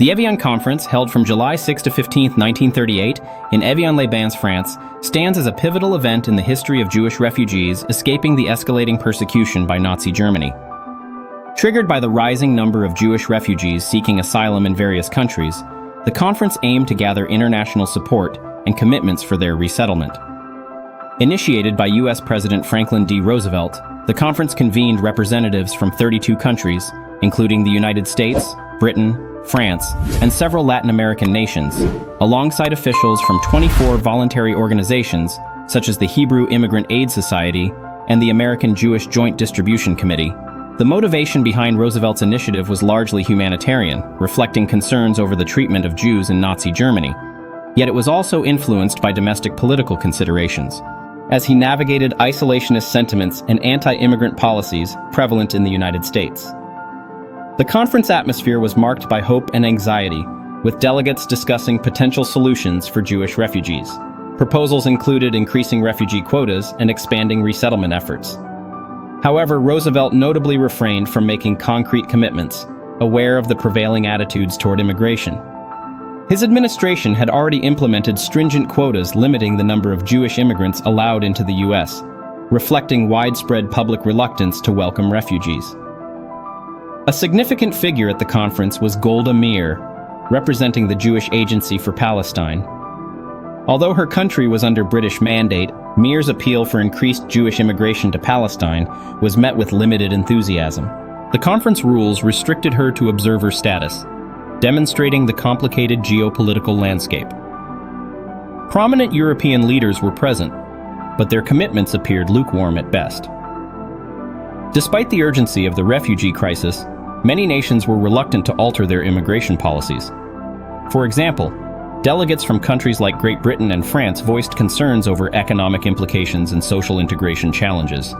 The Evian Conference, held from July 6 to 15, 1938, in Evian-les-Bains, France, stands as a pivotal event in the history of Jewish refugees escaping the escalating persecution by Nazi Germany. Triggered by the rising number of Jewish refugees seeking asylum in various countries, the conference aimed to gather international support and commitments for their resettlement. Initiated by U.S. President Franklin D. Roosevelt, the conference convened representatives from 32 countries, including the United States, Britain, France, and several Latin American nations, alongside officials from 24 voluntary organizations such as the Hebrew Immigrant Aid Society and the American Jewish Joint Distribution Committee. The motivation behind Roosevelt's initiative was largely humanitarian, reflecting concerns over the treatment of Jews in Nazi Germany. Yet it was also influenced by domestic political considerations, as he navigated isolationist sentiments and anti-immigrant policies prevalent in the United States. The conference atmosphere was marked by hope and anxiety, with delegates discussing potential solutions for Jewish refugees. Proposals included increasing refugee quotas and expanding resettlement efforts. However, Roosevelt notably refrained from making concrete commitments, aware of the prevailing attitudes toward immigration. His administration had already implemented stringent quotas limiting the number of Jewish immigrants allowed into the U.S., reflecting widespread public reluctance to welcome refugees. A significant figure at the conference was Golda Meir, representing the Jewish Agency for Palestine. Although her country was under British mandate, Meir's appeal for increased Jewish immigration to Palestine was met with limited enthusiasm. The conference rules restricted her to observer status, demonstrating the complicated geopolitical landscape. Prominent European leaders were present, but their commitments appeared lukewarm at best. Despite the urgency of the refugee crisis, many nations were reluctant to alter their immigration policies. For example, delegates from countries like Great Britain and France voiced concerns over economic implications and social integration challenges.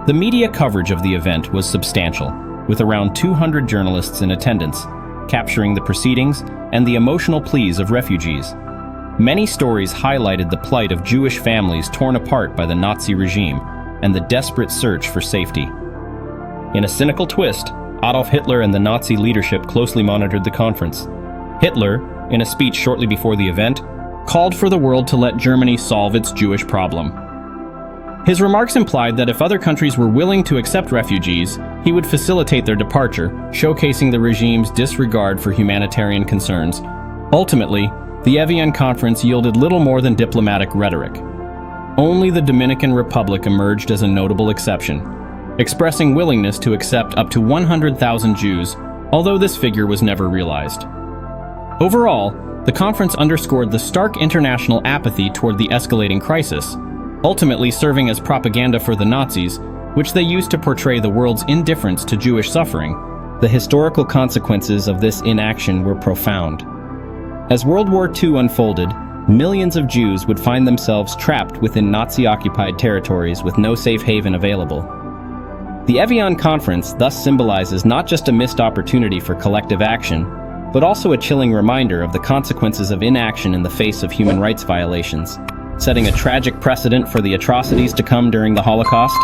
The media coverage of the event was substantial, with around 200 journalists in attendance, capturing the proceedings and the emotional pleas of refugees. Many stories highlighted the plight of Jewish families torn apart by the Nazi regime and the desperate search for safety. In a cynical twist, Adolf Hitler and the Nazi leadership closely monitored the conference. Hitler, in a speech shortly before the event, called for the world to let Germany solve its Jewish problem. His remarks implied that if other countries were willing to accept refugees, he would facilitate their departure, showcasing the regime's disregard for humanitarian concerns. Ultimately, the Evian Conference yielded little more than diplomatic rhetoric. Only the Dominican Republic emerged as a notable exception, expressing willingness to accept up to 100,000 Jews, although this figure was never realized. Overall, the conference underscored the stark international apathy toward the escalating crisis, ultimately serving as propaganda for the Nazis, which they used to portray the world's indifference to Jewish suffering. The historical consequences of this inaction were profound. As World War II unfolded, millions of Jews would find themselves trapped within Nazi-occupied territories with no safe haven available. The Evian Conference thus symbolizes not just a missed opportunity for collective action, but also a chilling reminder of the consequences of inaction in the face of human rights violations, setting a tragic precedent for the atrocities to come during the Holocaust.